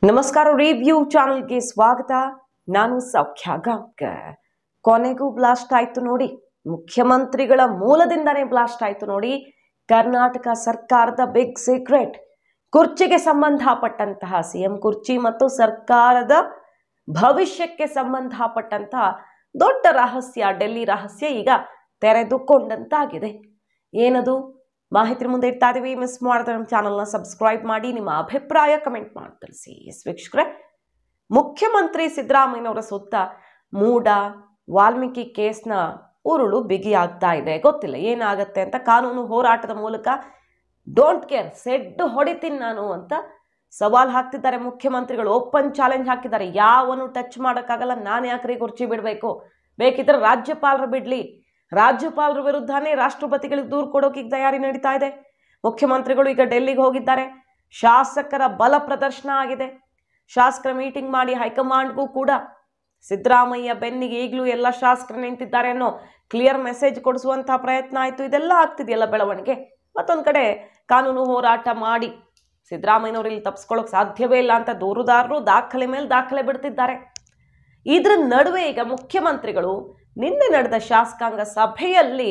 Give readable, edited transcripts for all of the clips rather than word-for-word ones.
ನಮಸ್ಕಾರ ರಿವ್ಯೂ ಚಾನೆಲ್ಗೆ ಸ್ವಾಗತ. ನಾನು ಸೌಖ್ಯ ಗಾಂವ್ಕರ್. ಕೊನೆಗೂ ಬ್ಲಾಸ್ಟ್ ಆಯ್ತು ನೋಡಿ, ಮುಖ್ಯಮಂತ್ರಿಗಳ ಮೂಲದಿಂದನೇ ಬ್ಲಾಸ್ಟ್ ಆಯ್ತು ನೋಡಿ. ಕರ್ನಾಟಕ ಸರ್ಕಾರದ ಬಿಗ್ ಸೀಕ್ರೆಟ್, ಕುರ್ಚಿಗೆ ಸಂಬಂಧಪಟ್ಟಂತಹ ಸಿಎಂ ಕುರ್ಚಿ ಮತ್ತು ಸರ್ಕಾರದ ಭವಿಷ್ಯಕ್ಕೆ ಸಂಬಂಧಪಟ್ಟಂತಹ ದೊಡ್ಡ ರಹಸ್ಯ, ಡೆಲ್ಲಿ ರಹಸ್ಯ ಈಗ ತೆರೆದುಕೊಂಡಂತಾಗಿದೆ. ಏನದು ಮಾಹಿತಿ ಮುಂದೆ ಇಡ್ತಾ ಇದೀವಿ. ಮಿಸ್ ಮಾಡಿದ್ರೆ ನಮ್ಮ ಚಾನಲ್ನ ಸಬ್ಸ್ಕ್ರೈಬ್ ಮಾಡಿ, ನಿಮ್ಮ ಅಭಿಪ್ರಾಯ ಕಮೆಂಟ್ ಮಾಡಿ ತಿಳಿಸಿ. ಎಸ್ ವೀಕ್ಷಕರೇ, ಮುಖ್ಯಮಂತ್ರಿ ಸಿದ್ದರಾಮಯ್ಯನವರ ಸುತ್ತ ಮೂಡ ವಾಲ್ಮೀಕಿ ಕೇಸ್ನ ಉರುಳು ಬಿಗಿಯಾಗ್ತಾ ಇದೆ. ಗೊತ್ತಿಲ್ಲ ಏನಾಗತ್ತೆ ಅಂತ. ಕಾನೂನು ಹೋರಾಟದ ಮೂಲಕ ಡೋಂಟ್ ಕೇರ್, ಸೆಡ್ಡು ಹೊಡಿತೀನಿ ನಾನು ಅಂತ ಸವಾಲ್ ಹಾಕ್ತಿದ್ದಾರೆ ಮುಖ್ಯಮಂತ್ರಿಗಳು. ಓಪನ್ ಚಾಲೆಂಜ್ ಹಾಕಿದ್ದಾರೆ. ಯಾವನು ಟಚ್ ಮಾಡೋಕ್ಕಾಗಲ್ಲ, ನಾನು ಯಾಕ್ರಿ ಕುರ್ಚಿ ಬಿಡಬೇಕು, ಬೇಕಿದ್ರೆ ರಾಜ್ಯಪಾಲರು ಬಿಡ್ಲಿ. ರಾಜ್ಯಪಾಲರ ವಿರುದ್ಧನೇ ರಾಷ್ಟ್ರಪತಿಗಳಿಗೆ ದೂರು ಕೊಡೋಕೆ ಈಗ ತಯಾರಿ ನಡೀತಾ ಇದೆ. ಮುಖ್ಯಮಂತ್ರಿಗಳು ಈಗ ಡೆಲ್ಲಿಗೆ ಹೋಗಿದ್ದಾರೆ. ಶಾಸಕರ ಬಲ ಪ್ರದರ್ಶನ ಆಗಿದೆ. ಶಾಸಕರ ಮೀಟಿಂಗ್ ಮಾಡಿ ಹೈಕಮಾಂಡ್ಗೂ ಕೂಡ ಸಿದ್ದರಾಮಯ್ಯ ಬೆನ್ನಿಗೆ ಈಗಲೂ ಎಲ್ಲ ಶಾಸಕರು ನಿಂತಿದ್ದಾರೆ ಅನ್ನೋ ಕ್ಲಿಯರ್ ಮೆಸೇಜ್ ಕೊಡಿಸುವಂತಹ ಪ್ರಯತ್ನ ಆಯಿತು. ಇದೆಲ್ಲ ಆಗ್ತಿದೆಯಲ್ಲ ಬೆಳವಣಿಗೆ. ಮತ್ತೊಂದು ಕಡೆ ಕಾನೂನು ಹೋರಾಟ ಮಾಡಿ ಸಿದ್ದರಾಮಯ್ಯನವರು ಇಲ್ಲಿ ತಪ್ಪಿಸ್ಕೊಳ್ಳೋಕೆ ಸಾಧ್ಯವೇ ಇಲ್ಲ ಅಂತ ದೂರುದಾರರು ದಾಖಲೆ ಮೇಲೆ ದಾಖಲೆ ಬಿಡ್ತಿದ್ದಾರೆ. ಇದ್ರ ನಡುವೆ ಈಗ ಮುಖ್ಯಮಂತ್ರಿಗಳು ನಿನ್ನೆ ನಡೆದ ಶಾಸಕಾಂಗ ಸಭೆಯಲ್ಲಿ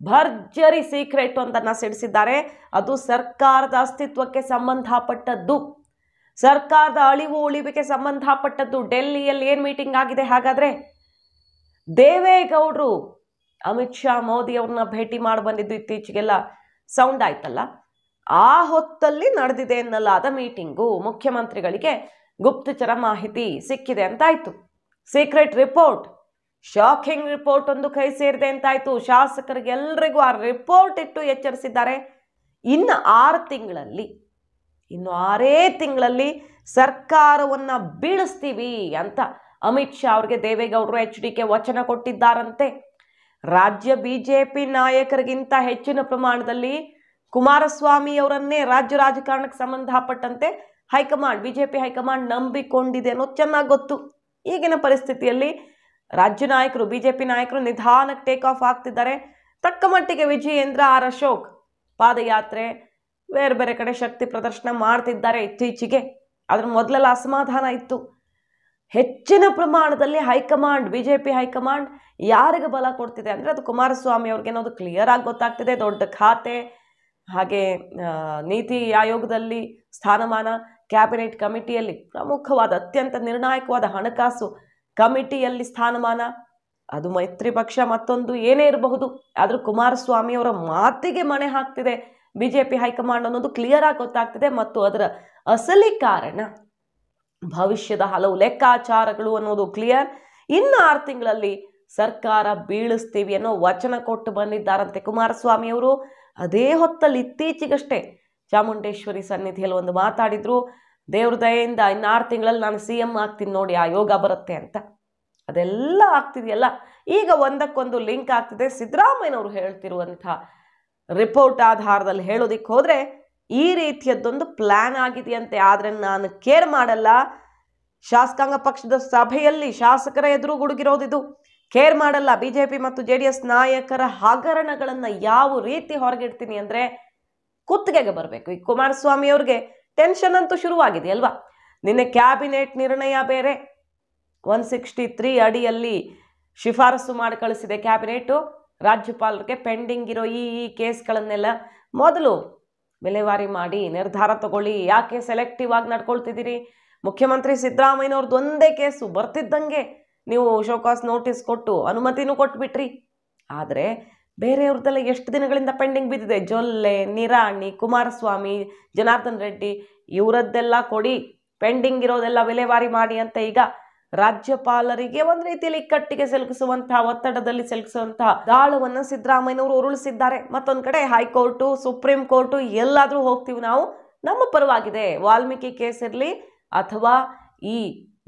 ಭರ್ಜರಿ ಸೀಕ್ರೆಟ್ ಒಂದನ್ನ ಸಿಡಿಸಿದ್ದಾರೆ. ಅದು ಸರ್ಕಾರದ ಅಸ್ತಿತ್ವಕ್ಕೆ ಸಂಬಂಧಪಟ್ಟದ್ದು, ಸರ್ಕಾರದ ಅಳಿವು ಉಳಿವಿಗೆ ಸಂಬಂಧಪಟ್ಟದ್ದು. ಡೆಲ್ಲಿಯಲ್ಲಿ ಏನು ಮೀಟಿಂಗ್ ಆಗಿದೆ ಹಾಗಾದ್ರೆ? ದೇವೇಗೌಡರು ಅಮಿತ್ ಶಾ ಮೋದಿ ಅವ್ರನ್ನ ಭೇಟಿ ಮಾಡಿ ಬಂದಿದ್ದು ಇತ್ತೀಚೆಗೆಲ್ಲ ಸೌಂಡ್ ಆಯ್ತಲ್ಲ, ಆ ಹೊತ್ತಲ್ಲಿ ನಡೆದಿದೆ ಎನ್ನಲಾದ ಮೀಟಿಂಗು. ಮುಖ್ಯಮಂತ್ರಿಗಳಿಗೆ ಗುಪ್ತಚರ ಮಾಹಿತಿ ಸಿಕ್ಕಿದೆ ಅಂತಾಯ್ತು. ಸೀಕ್ರೆಟ್ ರಿಪೋರ್ಟ್, ಶಾಕಿಂಗ್ ರಿಪೋರ್ಟ್ ಒಂದು ಕೈ ಸೇರಿದೆ ಅಂತಾಯ್ತು. ಶಾಸಕರಿಗೆ ಎಲ್ರಿಗೂ ಆ ರಿಪೋರ್ಟ್ ಇಟ್ಟು ಎಚ್ಚರಿಸಿದ್ದಾರೆ. ಇನ್ನು 6 ತಿಂಗಳಲ್ಲಿ ಸರ್ಕಾರವನ್ನ ಬೀಳಿಸ್ತೀವಿ ಅಂತ ಅಮಿತ್ ಶಾ ಅವ್ರಿಗೆ ದೇವೇಗೌಡರು HDK ವಚನ ಕೊಟ್ಟಿದ್ದಾರಂತೆ. ರಾಜ್ಯ ಬಿಜೆಪಿ ನಾಯಕರಿಗಿಂತ ಹೆಚ್ಚಿನ ಪ್ರಮಾಣದಲ್ಲಿ ಕುಮಾರಸ್ವಾಮಿ ಅವರನ್ನೇ ರಾಜ್ಯ ರಾಜಕಾರಣಕ್ಕೆ ಸಂಬಂಧಪಟ್ಟಂತೆ ಹೈಕಮಾಂಡ್, ಬಿಜೆಪಿ ಹೈಕಮಾಂಡ್ ನಂಬಿಕೊಂಡಿದೆ ಅನ್ನೋದು ಚೆನ್ನಾಗಿ ಗೊತ್ತು. ಈಗಿನ ಪರಿಸ್ಥಿತಿಯಲ್ಲಿ ರಾಜ್ಯ ನಾಯಕರು, ಬಿಜೆಪಿ ನಾಯಕರು ನಿಧಾನಕ್ಕೆ ಟೇಕ್ ಆಫ್ ಆಗ್ತಿದ್ದಾರೆ. ತಕ್ಕ ಮಟ್ಟಿಗೆ ವಿಜಯೇಂದ್ರ, ಆರ್ ಅಶೋಕ್ ಪಾದಯಾತ್ರೆ, ಬೇರೆ ಬೇರೆ ಕಡೆ ಶಕ್ತಿ ಪ್ರದರ್ಶನ ಮಾಡ್ತಿದ್ದಾರೆ ಇತ್ತೀಚೆಗೆ. ಅದ್ರ ಮೊದಲೆಲ್ಲ ಅಸಮಾಧಾನ ಇತ್ತು. ಹೆಚ್ಚಿನ ಪ್ರಮಾಣದಲ್ಲಿ ಹೈಕಮಾಂಡ್, ಬಿಜೆಪಿ ಹೈಕಮಾಂಡ್ ಯಾರಿಗೆ ಬಲ ಕೊಡ್ತಿದೆ ಅಂದರೆ ಅದು ಕುಮಾರಸ್ವಾಮಿ ಅವ್ರಿಗೆ ಅನ್ನೋದು ಕ್ಲಿಯರ್ ಆಗಿ ಗೊತ್ತಾಗ್ತಿದೆ. ದೊಡ್ಡ ಖಾತೆ, ಹಾಗೆ ನೀತಿ ಆಯೋಗದಲ್ಲಿ ಸ್ಥಾನಮಾನ, ಕ್ಯಾಬಿನೆಟ್ ಕಮಿಟಿಯಲ್ಲಿ ಪ್ರಮುಖವಾದ ಅತ್ಯಂತ ನಿರ್ಣಾಯಕವಾದ ಹಣಕಾಸು ಕಮಿಟಿಯಲ್ಲಿ ಸ್ಥಾನಮಾನ, ಅದು ಮೈತ್ರಿ ಪಕ್ಷ ಮತ್ತೊಂದು ಏನೇ ಇರಬಹುದು. ಆದರೂ ಕುಮಾರಸ್ವಾಮಿ ಅವರ ಮಾತಿಗೆ ಮಣೆ ಹಾಕ್ತಿದೆ ಬಿಜೆಪಿ ಹೈಕಮಾಂಡ್ ಅನ್ನೋದು ಕ್ಲಿಯರ್ ಆಗಿ ಗೊತ್ತಾಗ್ತಿದೆ. ಮತ್ತು ಅದರ ಅಸಲಿ ಕಾರಣ ಭವಿಷ್ಯದ ಹಲವು ಲೆಕ್ಕಾಚಾರಗಳು ಅನ್ನೋದು ಕ್ಲಿಯರ್. ಇನ್ನು 6 ತಿಂಗಳಲ್ಲಿ ಸರ್ಕಾರ ಬೀಳಿಸ್ತೀವಿ ಅನ್ನೋ ವಚನ ಕೊಟ್ಟು ಬಂದಿದ್ದಾರಂತೆ ಕುಮಾರಸ್ವಾಮಿ ಅವರು. ಅದೇ ಹೊತ್ತಲ್ಲಿ ಇತ್ತೀಚೆಗಷ್ಟೇ ಚಾಮುಂಡೇಶ್ವರಿ ಸನ್ನಿಧಿಯಲ್ಲಿ ಒಂದು ಮಾತಾಡಿದ್ರು. ದೇವ್ರ ದಯೆಯಿಂದ ಇನ್ನು 6 ತಿಂಗಳಲ್ಲಿ ನಾನು CM ಆಗ್ತೀನಿ ನೋಡಿ, ಆ ಯೋಗ ಬರುತ್ತೆ ಅಂತ. ಅದೆಲ್ಲ ಆಗ್ತಿದೆಯಲ್ಲ, ಈಗ ಒಂದಕ್ಕೊಂದು ಲಿಂಕ್ ಆಗ್ತಿದೆ. ಸಿದ್ದರಾಮಯ್ಯನವರು ಹೇಳ್ತಿರುವಂಥ ರಿಪೋರ್ಟ್ ಆಧಾರದಲ್ಲಿ ಹೇಳೋದಿಕ್ಕೆ ಹೋದರೆ ಈ ರೀತಿಯದ್ದೊಂದು ಪ್ಲ್ಯಾನ್ ಆಗಿದೆಯಂತೆ. ಆದರೆ ನಾನು ಕೇರ್ ಮಾಡಲ್ಲ. ಶಾಸಕಾಂಗ ಪಕ್ಷದ ಸಭೆಯಲ್ಲಿ ಶಾಸಕರ ಎದುರು ಗುಡುಗಿರೋದಿದು. ಕೇರ್ ಮಾಡಲ್ಲ. ಬಿಜೆಪಿ ಮತ್ತು JDS ನಾಯಕರ ಹಗರಣಗಳನ್ನು ಯಾವ ರೀತಿ ಹೊರಗಿಡ್ತೀನಿ ಅಂದರೆ ಕುತ್ತಿಗೆಗೆ ಬರಬೇಕು. ಈ ಕುಮಾರಸ್ವಾಮಿ ಅವ್ರಿಗೆ ಟೆನ್ಷನ್ ಅಂತೂ ಶುರುವಾಗಿದೆಯಲ್ವಾ. ನಿನ್ನೆ ಕ್ಯಾಬಿನೆಟ್ ನಿರ್ಣಯ ಬೇರೆ 163 ಅಡಿಯಲ್ಲಿ ಶಿಫಾರಸು ಮಾಡಿ ಕಳಿಸಿದೆ ಕ್ಯಾಬಿನೆಟ್ಟು ರಾಜ್ಯಪಾಲರಿಗೆ. ಪೆಂಡಿಂಗ್ ಇರೋ ಈ ಕೇಸ್ಗಳನ್ನೆಲ್ಲ ಮೊದಲು ವಿಲೇವಾರಿ ಮಾಡಿ ನಿರ್ಧಾರ ತಗೊಳ್ಳಿ. ಯಾಕೆ ಸೆಲೆಕ್ಟಿವ್ ಆಗಿ ನಡ್ಕೊಳ್ತಿದ್ದೀರಿ? ಮುಖ್ಯಮಂತ್ರಿ ಸಿದ್ದರಾಮಯ್ಯನವ್ರದ್ದು ಒಂದೇ ಕೇಸು ಬರ್ತಿದ್ದಂಗೆ ನೀವು ಶೋಕಾಸ್ ನೋಟಿಸ್ ಕೊಟ್ಟು ಅನುಮತಿನೂ ಕೊಟ್ಬಿಟ್ರಿ. ಆದರೆ ಬೇರೆಯವ್ರದ್ದೆಲ್ಲ ಎಷ್ಟು ದಿನಗಳಿಂದ ಪೆಂಡಿಂಗ್ ಬಿದ್ದಿದೆ. ಜೊಲ್ಲೆ, ನಿರಾಣಿ, ಕುಮಾರಸ್ವಾಮಿ, ಜನಾರ್ದನ್ ರೆಡ್ಡಿ ಇವರದ್ದೆಲ್ಲ ಕೊಡಿ, ಪೆಂಡಿಂಗ್ ಇರೋದೆಲ್ಲ ವಿಲೇವಾರಿ ಮಾಡಿ ಅಂತ ಈಗ ರಾಜ್ಯಪಾಲರಿಗೆ ಒಂದು ರೀತಿಯಲ್ಲಿ ಇಕ್ಕಟ್ಟಿಗೆ ಸಿಲುಕಿಸುವಂತಹ, ಒತ್ತಡದಲ್ಲಿ ಸಿಲುಕಿಸುವಂತಹ ದಾಳವನ್ನು ಸಿದ್ದರಾಮಯ್ಯನವರು ಉರುಳಿಸಿದ್ದಾರೆ. ಮತ್ತೊಂದು ಕಡೆ ಹೈಕೋರ್ಟು, ಸುಪ್ರೀಂ ಕೋರ್ಟು ಎಲ್ಲಾದರೂ ಹೋಗ್ತೀವಿ ನಾವು, ನಮ್ಮ ಪರವಾಗಿದೆ. ವಾಲ್ಮೀಕಿ ಕೇಸ್ ಇರಲಿ ಅಥವಾ ಈ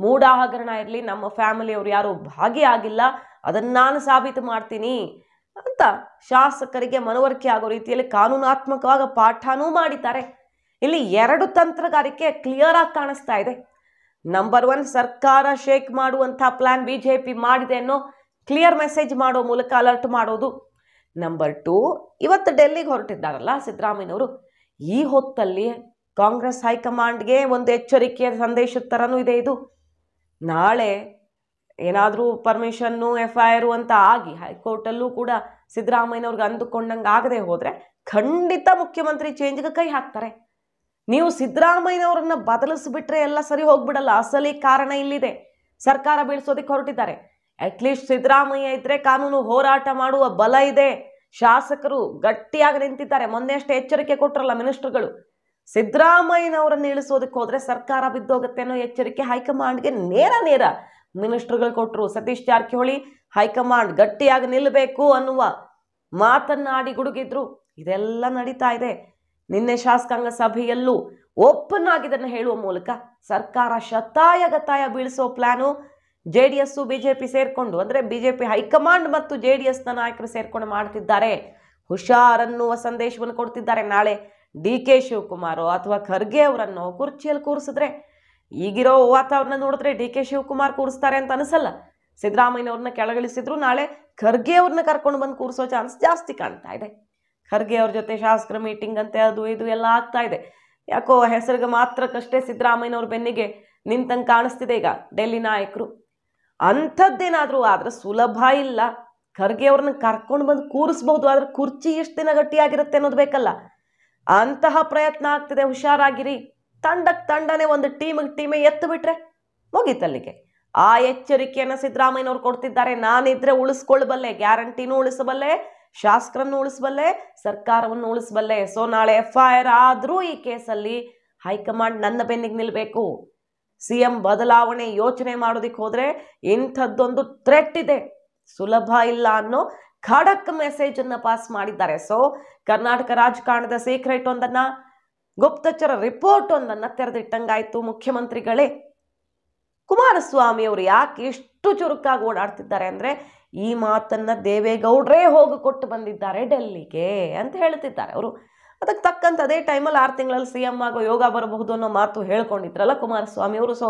ಮೂಡ ಹಗರಣ ಇರಲಿ, ನಮ್ಮ ಫ್ಯಾಮಿಲಿಯವರು ಯಾರು ಭಾಗಿಯಾಗಿಲ್ಲ, ಅದನ್ನು ನಾನು ಸಾಬೀತು ಮಾಡ್ತೀನಿ ಅಂತ ಶಾಸಕರಿಗೆ ಮನವರಿಕೆ ಆಗೋ ರೀತಿಯಲ್ಲಿ ಕಾನೂನಾತ್ಮಕವಾಗ ಪಾಠನೂ ಮಾಡಿದ್ದಾರೆ. ಇಲ್ಲಿ 2 ತಂತ್ರಗಾರಿಕೆ ಕ್ಲಿಯರ್ ಆಗಿ ಕಾಣಿಸ್ತಾ ಇದೆ. ನಂಬರ್ 1, ಸರ್ಕಾರ ಶೇಕ್ ಮಾಡುವಂಥ ಪ್ಲಾನ್ ಬಿಜೆಪಿ ಮಾಡಿದೆ ಅನ್ನೋ ಕ್ಲಿಯರ್ ಮೆಸೇಜ್ ಮಾಡೋ ಮೂಲಕ ಅಲರ್ಟ್ ಮಾಡೋದು. ನಂಬರ್ 2, ಇವತ್ತು ಡೆಲ್ಲಿಗೆ ಹೊರಟಿದ್ದಾರಲ್ಲ ಸಿದ್ದರಾಮಯ್ಯನವರು, ಈ ಹೊತ್ತಲ್ಲಿ ಕಾಂಗ್ರೆಸ್ ಹೈಕಮಾಂಡ್ಗೆ ಒಂದು ಎಚ್ಚರಿಕೆಯ ಸಂದೇಶದ ಥರನೂ ಇದೆ ಇದು. ನಾಳೆ ಏನಾದರೂ ಪರ್ಮಿಷನ್ನು FIR ಅಂತ ಆಗಿ ಹೈಕೋರ್ಟಲ್ಲೂ ಕೂಡ ಸಿದ್ದರಾಮಯ್ಯನವ್ರಿಗೆ ಅಂದುಕೊಂಡಂಗೆ ಆಗದೆ ಹೋದರೆ ಖಂಡಿತ ಮುಖ್ಯಮಂತ್ರಿ ಚೇಂಜ್ಗೆ ಕೈ ಹಾಕ್ತಾರೆ. ನೀವು ಸಿದ್ದರಾಮಯ್ಯನವ್ರನ್ನ ಬದಲಿಸ್ಬಿಟ್ರೆ ಎಲ್ಲ ಸರಿ ಹೋಗ್ಬಿಡಲ್ಲ. ಅಸಲಿ ಕಾರಣ ಇಲ್ಲಿದೆ. ಸರ್ಕಾರ ಬೀಳ್ಸೋದಕ್ಕೆ ಹೊರಟಿದ್ದಾರೆ. ಅಟ್ಲೀಸ್ಟ್ ಸಿದ್ದರಾಮಯ್ಯ ಇದ್ರೆ ಕಾನೂನು ಹೋರಾಟ ಮಾಡುವ ಬಲ ಇದೆ. ಶಾಸಕರು ಗಟ್ಟಿಯಾಗಿ ನಿಂತಿದ್ದಾರೆ. ಮೊನ್ನೆ ಅಷ್ಟೇ ಎಚ್ಚರಿಕೆ ಕೊಟ್ಟರಲ್ಲ ಮಿನಿಸ್ಟರ್ಗಳು. ಸಿದ್ದರಾಮಯ್ಯನವರನ್ನು ಇಳಿಸೋದಕ್ಕೆ ಹೋದ್ರೆ ಸರ್ಕಾರ ಬಿದ್ದೋಗುತ್ತೆ ಅನ್ನೋ ಎಚ್ಚರಿಕೆ ಹೈಕಮಾಂಡ್ಗೆ ನೇರ ಮಿನಿಸ್ಟರ್ಗಳು ಕೊಟ್ಟರು. ಸತೀಶ್ ಜಾರಕಿಹೊಳಿ ಹೈಕಮಾಂಡ್ ಗಟ್ಟಿಯಾಗಿ ನಿಲ್ಲಬೇಕು ಅನ್ನುವ ಮಾತನ್ನಾಡಿ ಗುಡುಗಿದ್ರು. ಇದೆಲ್ಲ ನಡೀತಾ ಇದೆ. ನಿನ್ನೆ ಶಾಸಕಾಂಗ ಸಭೆಯಲ್ಲೂ ಓಪನ್ ಆಗಿದ್ದನ್ನು ಹೇಳುವ ಮೂಲಕ ಸರ್ಕಾರ ಶತಾಯಗತಾಯ ಬೀಳಿಸೋ ಪ್ಲಾನು JDS ಬಿಜೆಪಿ ಸೇರ್ಕೊಂಡು, ಅಂದರೆ ಬಿಜೆಪಿ ಹೈಕಮಾಂಡ್ ಮತ್ತು JDSನ ನಾಯಕರು ಸೇರ್ಕೊಂಡು ಮಾಡ್ತಿದ್ದಾರೆ. ಹುಷಾರನ್ನುವ ಸಂದೇಶವನ್ನು ಕೊಡ್ತಿದ್ದಾರೆ. ನಾಳೆ DK ಶಿವಕುಮಾರ್ ಅಥವಾ ಖರ್ಗೆ ಅವರನ್ನು ಕುರ್ಚಿಯಲ್ಲಿ ಕೂರಿಸಿದ್ರೆ, ಈಗಿರೋ ವಾತಾವರಣ ನೋಡಿದ್ರೆ DK ಶಿವಕುಮಾರ್ ಕೂರಿಸ್ತಾರೆ ಅಂತ ಅನಿಸಲ್ಲ. ಸಿದ್ದರಾಮಯ್ಯನವ್ರನ್ನ ಕೆಳಗಿಳಿಸಿದ್ರು, ನಾಳೆ ಖರ್ಗೆ ಅವ್ರನ್ನ ಕರ್ಕೊಂಡು ಬಂದು ಕೂರಿಸೋ ಚಾನ್ಸ್ ಜಾಸ್ತಿ ಕಾಣ್ತಾ ಇದೆ. ಖರ್ಗೆ ಅವ್ರ ಜೊತೆ ಶಾಸಕರ ಮೀಟಿಂಗ್ ಅಂತೆ ಅದು ಇದು ಎಲ್ಲ ಆಗ್ತಾ ಇದೆ. ಯಾಕೋ ಹೆಸರಿಗೆ ಮಾತ್ರಕ್ಕಷ್ಟೇ ಸಿದ್ದರಾಮಯ್ಯನವ್ರ ಬೆನ್ನಿಗೆ ನಿಂತಂಗೆ ಕಾಣಿಸ್ತಿದೆ ಈಗ ಡೆಲ್ಲಿ ನಾಯಕರು. ಅಂಥದ್ದೇನಾದರೂ ಆದ್ರೆ ಸುಲಭ ಇಲ್ಲ. ಖರ್ಗೆ ಅವ್ರನ್ನ ಕರ್ಕೊಂಡು ಬಂದು ಕೂರಿಸ್ಬಹುದು, ಆದ್ರೆ ಕುರ್ಚಿ ಎಷ್ಟು ದಿನ ಗಟ್ಟಿಯಾಗಿರುತ್ತೆ ಅನ್ನೋದು ಬೇಕಲ್ಲ. ಅಂತಹ ಪ್ರಯತ್ನ ಆಗ್ತಿದೆ. ಹುಷಾರಾಗಿರಿ. ತಂಡನೇ ಒಂದು ಟೀಮೇ ಎತ್ತು ಬಿಟ್ರೆ ಮುಗೀತಲ್ಲಿಗೆ. ಆ ಎಚ್ಚರಿಕೆಯನ್ನು ಸಿದ್ದರಾಮಯ್ಯನವ್ರು ಕೊಡ್ತಿದ್ದಾರೆ. ನಾನಿದ್ರೆ ಉಳಿಸ್ಕೊಳ್ಬಲ್ಲೆ, ಗ್ಯಾರಂಟಿನೂ ಉಳಿಸಬಲ್ಲೆ, ಶಾಸಕರನ್ನು ಉಳಿಸಬಲ್ಲೆ, ಸರ್ಕಾರವನ್ನು ಉಳಿಸಬಲ್ಲೆ. ಸೊ ನಾಳೆ FIR ಆದರೂ ಈ ಕೇಸಲ್ಲಿ ಹೈಕಮಾಂಡ್ ನನ್ನ ಬೆನ್ನಿಗೆ ನಿಲ್ಲಬೇಕು. CM ಬದಲಾವಣೆ ಯೋಚನೆ ಮಾಡೋದಕ್ಕೆ ಹೋದ್ರೆ ಇಂಥದ್ದೊಂದು ಥ್ರೆಟ್ ಇದೆ, ಸುಲಭ ಇಲ್ಲ ಅನ್ನೋ ಖಡಕ್ ಮೆಸೇಜ್ ಅನ್ನ ಪಾಸ್ ಮಾಡಿದ್ದಾರೆ. ಸೊ ಕರ್ನಾಟಕ ರಾಜಕಾರಣದ ಸೀಕ್ರೆಟ್ ಒಂದನ್ನ, ಗುಪ್ತಚರ ರಿಪೋರ್ಟ್ ಒಂದನ್ನ ತೆರೆದಿಟ್ಟಂಗಾಯ್ತು ಮುಖ್ಯಮಂತ್ರಿಗಳೇ. ಕುಮಾರಸ್ವಾಮಿ ಅವರು ಯಾಕೆ ಇಷ್ಟು ಚುರುಕಾಗಿ ಓಡಾಡ್ತಿದ್ದಾರೆ ಅಂದ್ರೆ, ಈ ಮಾತನ್ನ ದೇವೇಗೌಡ್ರೇ ಹೋಗಿ ಕೊಟ್ಟು ಬಂದಿದ್ದಾರೆ ಡೆಲ್ಲಿಗೆ ಅಂತ ಹೇಳ್ತಿದ್ದಾರೆ ಅವರು. ಅದಕ್ಕೆ ತಕ್ಕಂತ ಅದೇ ಟೈಮಲ್ಲಿ 6 ತಿಂಗಳಲ್ಲಿ CM ಆಗೋ ಯೋಗ ಬರಬಹುದು ಅನ್ನೋ ಮಾತು ಹೇಳ್ಕೊಂಡಿದ್ರಲ್ಲ ಕುಮಾರಸ್ವಾಮಿ ಅವರು. ಸೊ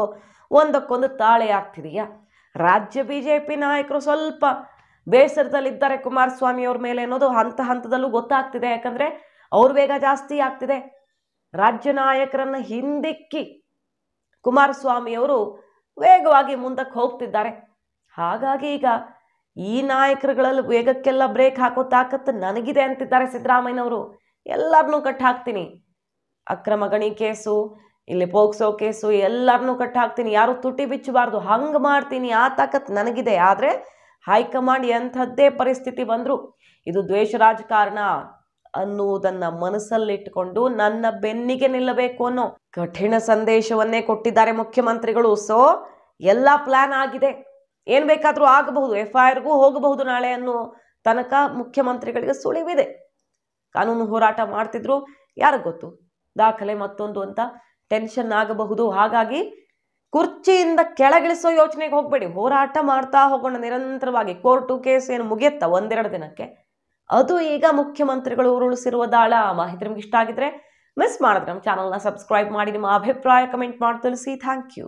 ಒಂದಕ್ಕೊಂದು ತಾಳೆ ಆಗ್ತಿದೆಯಾ? ರಾಜ್ಯ ಬಿಜೆಪಿ ನಾಯಕರು ಸ್ವಲ್ಪ ಬೇಸರದಲ್ಲಿದ್ದಾರೆ ಕುಮಾರಸ್ವಾಮಿ ಅವ್ರ ಮೇಲೆ ಅನ್ನೋದು ಹಂತದಲ್ಲೂ ಗೊತ್ತಾಗ್ತಿದೆ. ಯಾಕಂದ್ರೆ ಅವ್ರ ವೇಗ ಜಾಸ್ತಿ ಆಗ್ತಿದೆ. ರಾಜ್ಯ ನಾಯಕರನ್ನ ಹಿಂದಿಕ್ಕಿ ಕುಮಾರಸ್ವಾಮಿ ಅವರು ವೇಗವಾಗಿ ಮುಂದಕ್ಕೆ ಹೋಗ್ತಿದ್ದಾರೆ. ಹಾಗಾಗಿ ಈಗ ಈ ನಾಯಕರುಗಳಲ್ಲಿ ವೇಗಕ್ಕೆಲ್ಲ ಬ್ರೇಕ್ ಹಾಕೋ ತಾಕತ್ತು ನನಗಿದೆ ಅಂತಿದ್ದಾರೆ ಸಿದ್ದರಾಮಯ್ಯನವರು. ಎಲ್ಲರನ್ನೂ ಕಟ್ ಹಾಕ್ತೀನಿ, ಅಕ್ರಮ ಗಣಿ ಕೇಸು, ಇಲ್ಲಿ ಪೋಕ್ಸೋ ಕೇಸು ಎಲ್ಲರನ್ನೂ ಕಟ್ ಹಾಕ್ತೀನಿ, ಯಾರು ತುಟಿ ಬಿಚ್ಚಬಾರ್ದು, ಹಂಗೆ ಮಾಡ್ತೀನಿ, ಆ ತಾಕತ್ತು ನನಗಿದೆ. ಆದರೆ ಹೈಕಮಾಂಡ್ ಎಂಥದ್ದೇ ಪರಿಸ್ಥಿತಿ ಬಂದರೂ ಇದು ದ್ವೇಷ ರಾಜಕಾರಣ ಅನ್ನುವುದನ್ನ ಮನಸ್ಸಲ್ಲಿಟ್ಟುಕೊಂಡು ನನ್ನ ಬೆನ್ನಿಗೆ ನಿಲ್ಲಬೇಕು ಅನ್ನೋ ಕಠಿಣ ಸಂದೇಶವನ್ನೇ ಕೊಟ್ಟಿದ್ದಾರೆ ಮುಖ್ಯಮಂತ್ರಿಗಳು. ಸೊ ಎಲ್ಲ ಪ್ಲಾನ್ ಆಗಿದೆ, ಏನು ಬೇಕಾದರೂ ಆಗಬಹುದು, FIRಗೂ ಹೋಗಬಹುದು ನಾಳೆ ಅನ್ನೋ ತನಕ ಮುಖ್ಯಮಂತ್ರಿಗಳಿಗೆ ಸುಳಿವಿದೆ. ಕಾನೂನು ಹೋರಾಟ ಮಾಡ್ತಿದ್ರು, ಯಾರಿಗೆ ಗೊತ್ತು ದಾಖಲೆ ಮತ್ತೊಂದು ಅಂತ ಟೆನ್ಷನ್ ಆಗಬಹುದು. ಹಾಗಾಗಿ ಕುರ್ಚಿಯಿಂದ ಕೆಳಗಿಳಿಸೋ ಯೋಚನೆಗೆ ಹೋಗಬೇಡಿ, ಹೋರಾಟ ಮಾಡ್ತಾ ಹೋಗೋಣ ನಿರಂತರವಾಗಿ. ಕೋರ್ಟು ಕೇಸ್ ಏನು ಮುಗಿಯುತ್ತಾ 1-2 ದಿನಕ್ಕೆ? ಅದು ಈಗ ಮುಖ್ಯಮಂತ್ರಿಗಳು ಉರುಳಿಸಿರುವ ದಾಳ. ಮಾಹಿತಿ ನಿಮ್ಗೆ ಇಷ್ಟ ಆಗಿದ್ರೆ ಮಿಸ್ ಮಾಡಿದ್ರೆ ನಮ್ಮ ಚಾನಲ್ನ ಸಬ್ಸ್ಕ್ರೈಬ್ ಮಾಡಿ, ನಿಮ್ಮ ಅಭಿಪ್ರಾಯ ಕಮೆಂಟ್ ಮಾಡಿ ತಿಳಿಸಿ. Thank you.